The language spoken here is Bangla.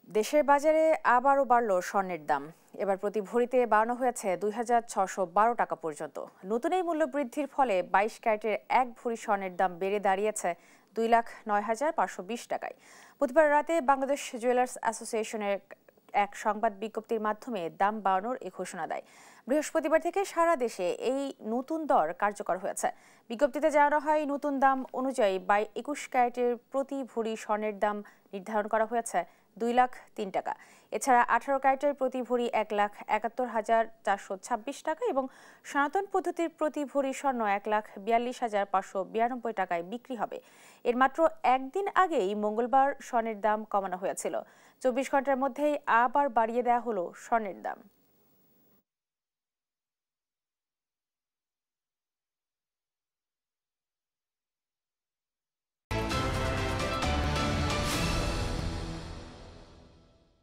দেশের বাজারে আবারও বাড়ল স্বর্ণের দাম। এবার প্রতি ভরিতে বাড়ানো হয়েছে ২,৬১২ টাকা পর্যন্ত। নতুন এই মূল্য বৃদ্ধির ফলে ২২ ক্যারেটের এক ভরি স্বর্ণের দাম বেড়ে দাঁড়িয়েছে ২,০৯,৫২০ টাকায়। বুধবার রাতে বাংলাদেশ জুয়েলার্স অ্যাসোসিয়েশনের এক সংবাদ বিজ্ঞপ্তির মাধ্যমে দাম বাড়ানোর এ ঘোষণা দেয়। বৃহস্পতিবার থেকে সারা দেশে এই নতুন দর কার্যকর হয়েছে। বিজ্ঞপ্তিতে জানানো হয়, নতুন দাম অনুযায়ী ২১ ক্যারেটের প্রতি ভরি স্বর্ণের দাম নির্ধারণ করা হয়েছে ২,০৩,০০০ টাকা। এছাড়া ১৮ ক্যারেটের প্রতি ভরি ১,৭১,৪২৬ টাকা এবং সনাতন পদ্ধতির প্রতি ভরি স্বর্ণ ১,৪২,৫৯২ টাকায় বিক্রি হবে। এর মাত্র একদিন আগেই মঙ্গলবার স্বর্ণের দাম কমানো হয়েছিল। ২৪ ঘন্টার মধ্যেই আবার বাড়িয়ে দেওয়া হলো স্বর্ণের দাম।